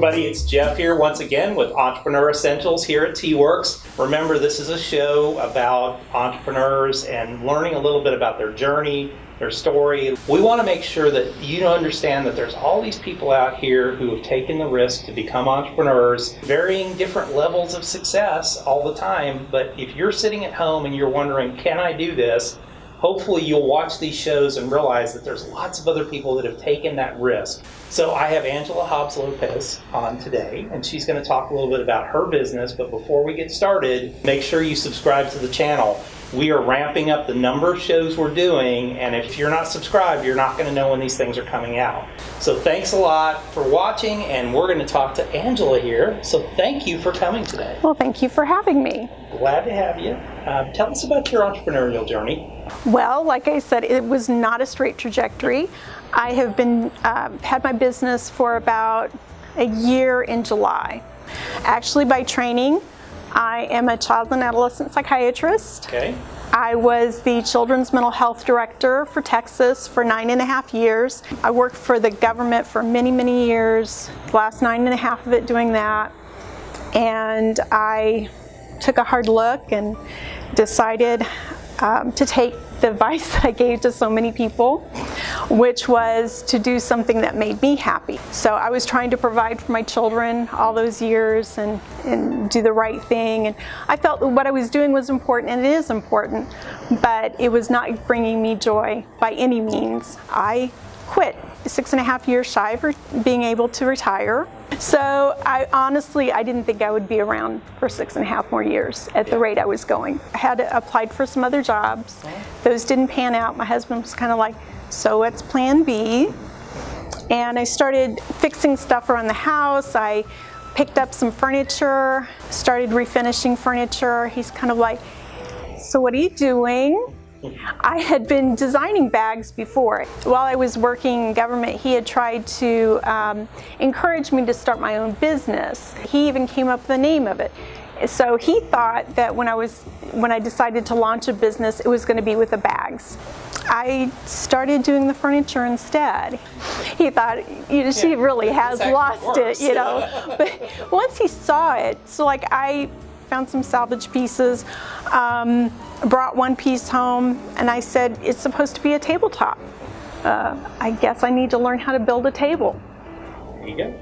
everybody, it's Jeff here once again with Entrepreneur Essentials here at T-Werx. Remember, this is a show about entrepreneurs and learning a little bit about their journey, their story. We want to make sure that you understand that there's all these people out here who have taken the risk to become entrepreneurs, varying different levels of success all the time. But if you're sitting at home and you're wondering, can I do this? Hopefully you'll watch these shows and realize that there's lots of other people that have taken that risk. So I have Angela Hobbs-Lopez on today, and she's going to talk a little bit about her business. But before we get started, make sure you subscribe to the channel. We are ramping up the number of shows we're doing, and if you're not subscribed, you're not going to know when these things are coming out. So thanks a lot for watching, and we're going to talk to Angela here. So thank you for coming today. Well, thank you for having me. Glad to have you. Tell us about your entrepreneurial journey. Well, like I said, it was not a straight trajectory. I have been had my business for about a year in July. Actually, by training, I am a child and adolescent psychiatrist. Okay. I was the children's mental health director for Texas for 9.5 years. I worked for the government for many, many years, the last 9.5 of it doing that. And I took a hard look and decided to take the advice that I gave to so many people, which was to do something that made me happy. So I was trying to provide for my children all those years and do the right thing. And I felt that what I was doing was important, and it is important, but it was not bringing me joy by any means. I quit 6.5 years shy of being able to retire. So I didn't think I would be around for 6.5 more years at the rate I was going. I had applied for some other jobs. Those didn't pan out. My husband was kind of like, so what's plan B? And I started fixing stuff around the house. I picked up some furniture, started refinishing furniture. He's kind of like, so what are you doing? I had been designing bags before. While I was working in government, he had tried to encourage me to start my own business. He even came up with the name of it. So he thought that when I decided to launch a business, it was going to be with the bags. I started doing the furniture instead. He thought, she really has lost it, But once he saw it, so like I found some salvage pieces, brought one piece home, and I said, it's supposed to be a tabletop. I guess I need to learn how to build a table. There you go.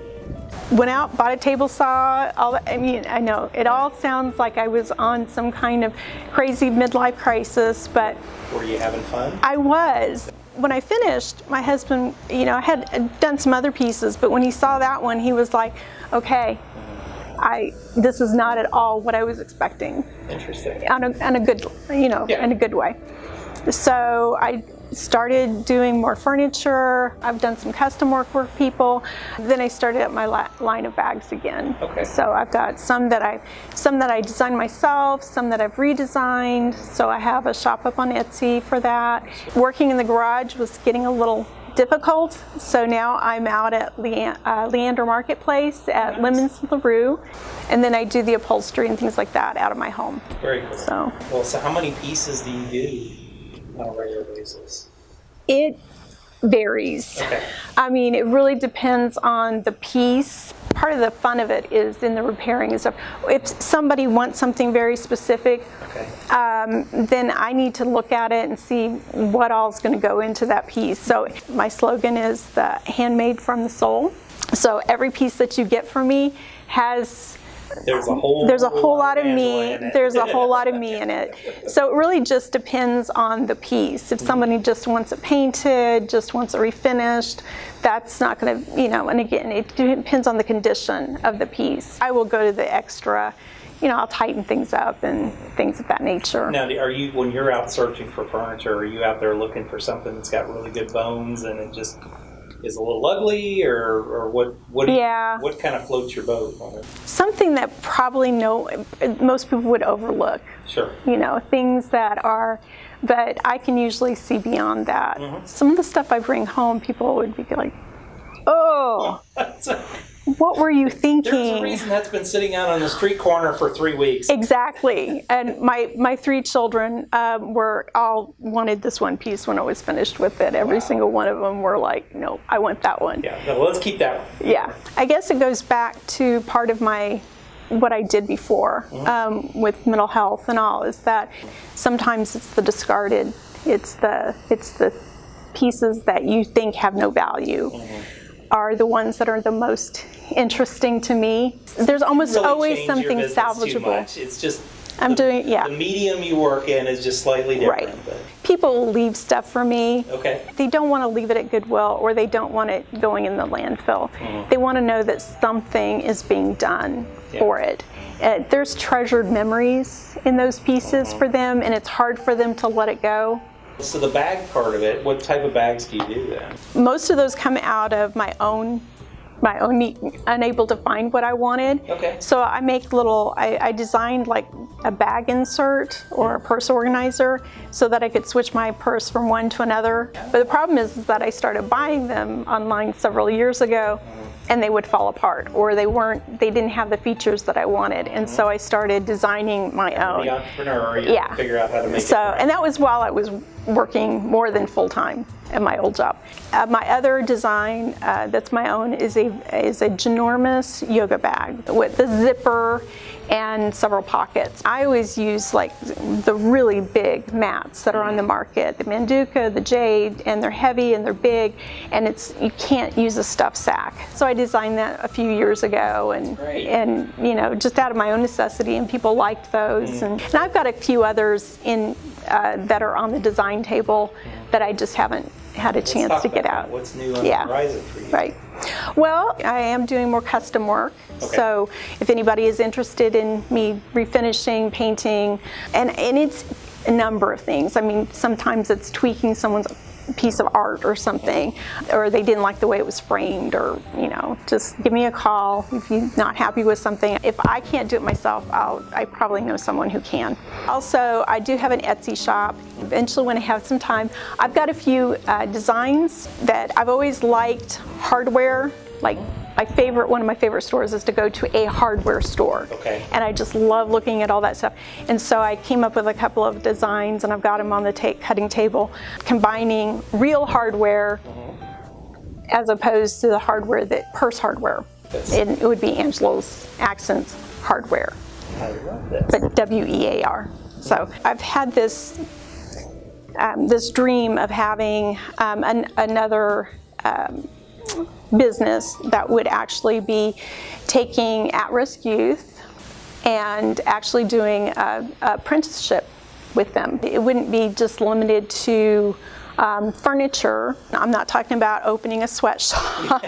Went out, bought a table saw. I know, it all sounds like I was on some kind of crazy midlife crisis, but... Were you having fun? I was. When I finished, my husband, I had done some other pieces, but when he saw that one, he was like, okay, this is not at all what I was expecting. Interesting. On a good, in a good way. So I started doing more furniture. I've done some custom work for people. Then I started up my line of bags again. Okay. So I've got some that I designed myself, some that I've redesigned. So I have a shop up on Etsy for that. Working in the garage was getting a little difficult, so now I'm out at Leander Marketplace at Lemons LaRue, and then I do the upholstery and things like that out of my home. Very cool. So how many pieces do you do on a regular basis? It varies. Okay. It really depends on the piece. Part of the fun of it is in the repairing and stuff. If somebody wants something very specific, then I need to look at it and see what all is going to go into that piece. So my slogan is the handmade from the soul. So every piece that you get from me has... There's a whole lot of me. There's a whole lot of me in it. So it really just depends on the piece. If somebody just wants it painted, just wants it refinished, that's not going to, and again, it depends on the condition of the piece. I will go to the extra, I'll tighten things up and things of that nature. Now, when you're out searching for furniture, are you out there looking for something that's got really good bones and it just is a little ugly, or what kind of floats your boat on it? Something that probably most people would overlook. Sure. Things that are, but I can usually see beyond that. Mm-hmm. Some of the stuff I bring home, people would be like, oh. what were you There's a thinking? reason that's been sitting out on the street corner for 3 weeks. Exactly. And my 3 children were all wanted this one piece when I was finished with it. Every single one of them were like, no, I want that one. Yeah, no, let's keep that one. Yeah. I guess it goes back to part of what I did before with mental health and all, is that sometimes it's the discarded, it's the pieces that you think have no value are the ones that are the most interesting to me. There's almost Really always change something your business too salvageable. much. It's just The medium you work in is just slightly different. Right. But, People will leave stuff for me. okay. They don't want to leave it at Goodwill, or they don't want it going in the landfill. They want to know that something is being done for it. There's treasured memories in those pieces for them, and it's hard for them to let it go. So the bag part of it, what type of bags do you do then? Most of those come out of my own unable to find what I wanted. Okay. So I make I designed like a bag insert or a purse organizer so that I could switch my purse from one to another. But the problem is that I started buying them online several years ago, and they would fall apart, or they didn't have the features that I wanted. And so I started designing my own. The entrepreneur, you have to figure out how to make it right. And that was while I was working more than full-time at my old job. My other design that's my own is a ginormous yoga bag with the zipper and several pockets. I always use like the really big mats that are on the market, the Manduka, the Jade, and they're heavy and they're big, and you can't use a stuffed sack. So I designed that a few years ago, and you know, just out of my own necessity, and people liked those. And I've got a few others that are on the design table that I just haven't had a chance to get out. What's new on the horizon for you? Right. Well, I am doing more custom work. Okay. So if anybody is interested in me refinishing, painting, and it's a number of things. I mean, sometimes it's tweaking someone's piece of art or something, or they didn't like the way it was framed, or, you know, just give me a call if you're not happy with something. If I can't do it myself, I probably know someone who can. Also, I do have an Etsy shop. Eventually, when I have some time, I've got a few designs that I've always liked. Hardware, like one of my favorite stores is to go to a hardware store. Okay. And I just love looking at all that stuff. And so I came up with a couple of designs, and I've got them on the cutting table, combining real hardware as opposed to the hardware purse hardware. It would be Angelo's Accents hardware. I love this. But WEAR. So I've had this dream of having another business that would actually be taking at-risk youth and actually doing an apprenticeship with them. It wouldn't be just limited to furniture. I'm not talking about opening a sweatshop.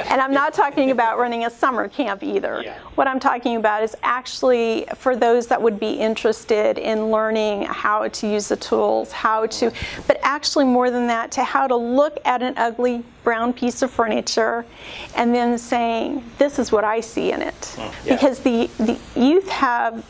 And I'm not talking about running a summer camp either. Yeah. What I'm talking about is actually for those that would be interested in learning how to use the tools, but actually more than that, to how to look at an ugly brown piece of furniture and then saying, this is what I see in it. Yeah. Because the youth have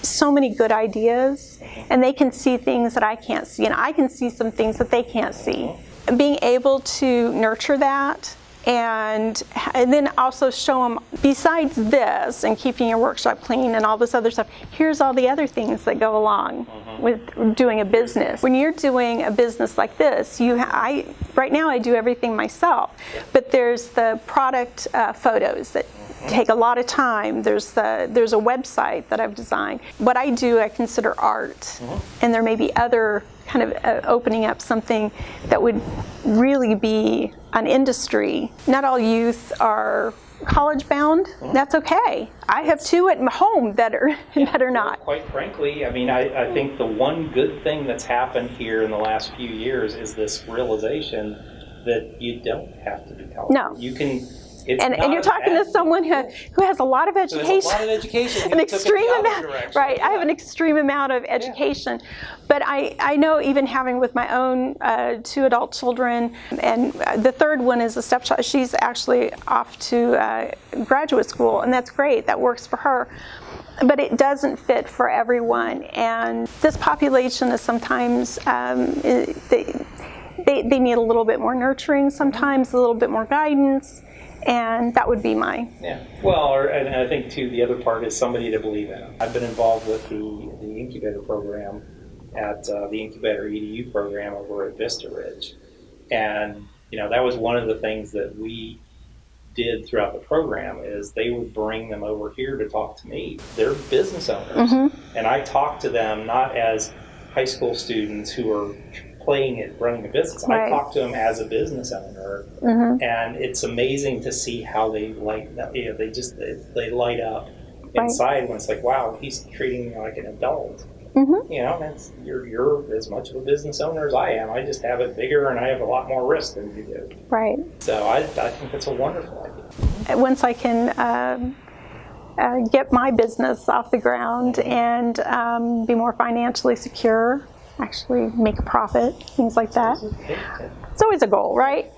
so many good ideas, and they can see things that I can't see, and I can see some things that they can't see. Being able to nurture that, and then also show them, besides this and keeping your workshop clean and all this other stuff, here's all the other things that go along with doing a business. When you're doing a business like this, right now I do everything myself, but there's the product photos that take a lot of time. There's a website that I've designed. What I do, I consider art, and there may be other kind of opening up something that would really be an industry. Not all youth are college bound. That's okay. I have two at home that are not. Quite frankly, I mean, I think the one good thing that's happened here in the last few years is this realization that you don't have to do college. No. You can. And you're talking to someone who has a lot of education. An extreme amount, right? Yeah. I have an extreme amount of education, but I know, even having with my own 2 adult children, and the third one is a stepchild. She's actually off to graduate school, and that's great. That works for her. But it doesn't fit for everyone, and this population is sometimes they need a little bit more nurturing, sometimes a little bit more guidance. And that would be my... Yeah. Well, and I think, too, the other part is somebody to believe in. I've been involved with the incubator program at the Incubator EDU program over at Vista Ridge. And, that was one of the things that we did throughout the program is they would bring them over here to talk to me. They're business owners. And I talk to them not as high school students who are playing at running a business. Right. I talk to them as a business owner, and it's amazing to see how they light up. They light up inside when it's like, wow, he's treating me like an adult. You're as much of a business owner as I am. I just have it bigger, and I have a lot more risk than you do. Right. So I think that's a wonderful idea. Once I can get my business off the ground and be more financially secure, actually make a profit, things like that. It's always a goal, right?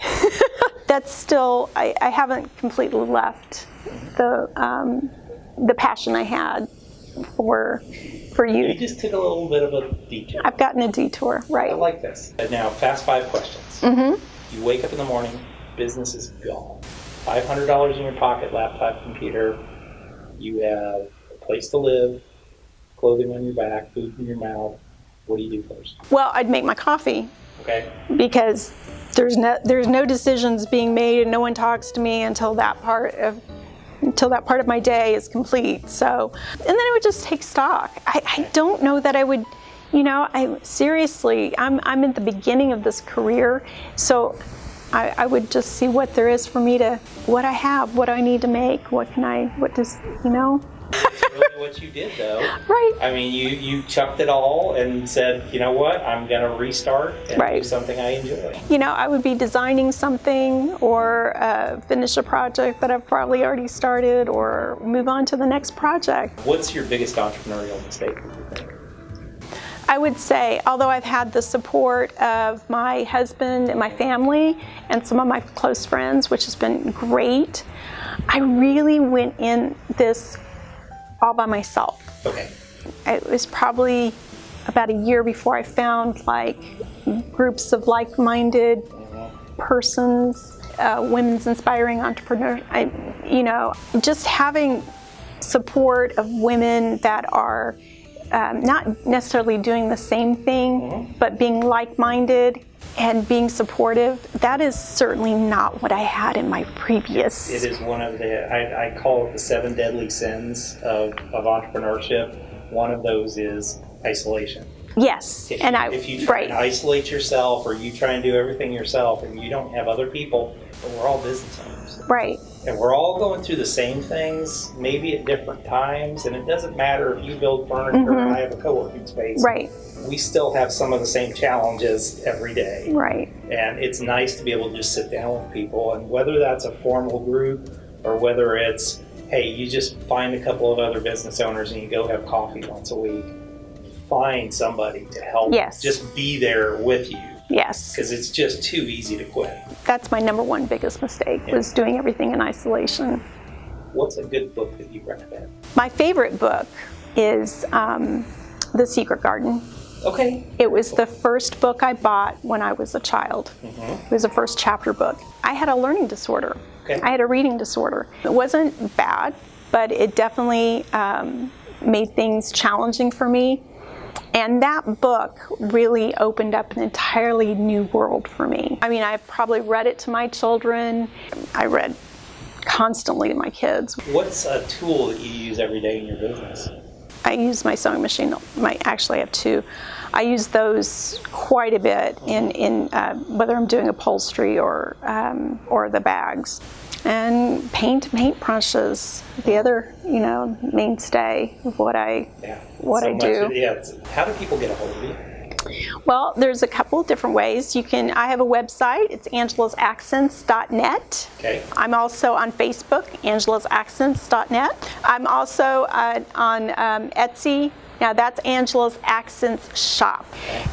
That's still, I haven't completely left the passion I had for you. You just took a little bit of a detour. I've gotten a detour, right. I like this. Now, fast 5 questions. You wake up in the morning, business is gone. $500 in your pocket, laptop, computer. You have a place to live, clothing on your back, food in your mouth. What do you do first? Well, I'd make my coffee. Okay. Because there's no decisions being made, and no one talks to me until that part of my day is complete. So, and then I would just take stock. I don't know that I would, I'm at the beginning of this career, so I would just see what there is for me what I have, what I need to make, That's really what you did, though. Right. I mean, you chucked it all and said, you know what, I'm going to restart and do something I enjoy. I would be designing something or finish a project that I've probably already started or move on to the next project. What's your biggest entrepreneurial mistake, do you think? I would say, although I've had the support of my husband and my family and some of my close friends, which has been great, I really went in this all by myself. Okay. It was probably about a year before I found groups of like-minded persons, women's inspiring entrepreneurs. Just having support of women that are not necessarily doing the same thing, but being like-minded and being supportive, that is certainly not what I had in my previous. It is one of I call it the 7 deadly sins of entrepreneurship. One of those is isolation. Yes. If you try and isolate yourself, or you try and do everything yourself, and you don't have other people, but we're all business owners. Right. And we're all going through the same things, maybe at different times, and it doesn't matter if you build furniture and I have a co-working space. Right. We still have some of the same challenges every day. Right. And it's nice to be able to just sit down with people, and whether that's a formal group or whether it's, hey, you just find a couple of other business owners and you go have coffee once a week, find somebody to help just be there with you. Yes. Because it's just too easy to quit. That's my number one biggest mistake, was doing everything in isolation. What's a good book that you recommend? My favorite book is The Secret Garden. Okay. It was the first book I bought when I was a child. It was a first chapter book. I had a learning disorder. Okay. I had a reading disorder. It wasn't bad, but it definitely made things challenging for me. And that book really opened up an entirely new world for me. I mean, I've probably read it to my children. I read constantly to my kids. What's a tool that you use every day in your business? I use my sewing machine. Actually, I have 2. I use those quite a bit in whether I'm doing upholstery or the bags. And paint brushes, the other mainstay of what I do. How do people get a hold of you? Well, there's a couple of different ways. I have a website. It's angelasaccents.net. Okay. I'm also on Facebook, angelasaccents.net. I'm also on Etsy. Now that's Angela's Accents Shop.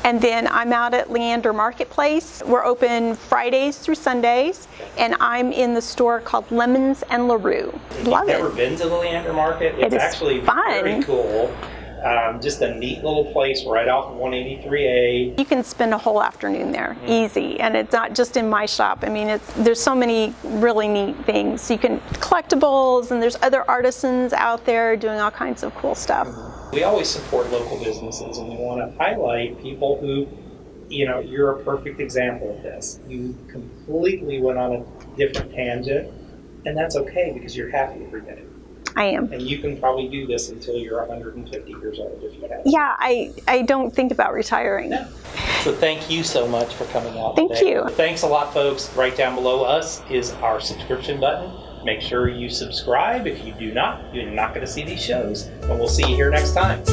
And then I'm out at Leander Marketplace. We're open Fridays through Sundays, and I'm in the store called Lemons and LaRue. Love it. Never been to the Leander Market? It's It is actually fun. very cool. Just a neat little place right off of 183A. You can spend a whole afternoon there, easy, and it's not just in my shop. I mean, there's so many really neat things. You can collectibles, and there's other artisans out there doing all kinds of cool stuff. We always support local businesses, and we want to highlight people who, you're a perfect example of this. You completely went on a different tangent, and that's okay because you're happy every day. I am. And you can probably do this until you're 150 years old if you have to. Yeah, I don't think about retiring. Yeah. So thank you so much for coming out Thank today. you. Thanks a lot, folks. Right down below us is our subscription button. Make sure you subscribe. If you do not, you're not going to see these shows. And we'll see you here next time.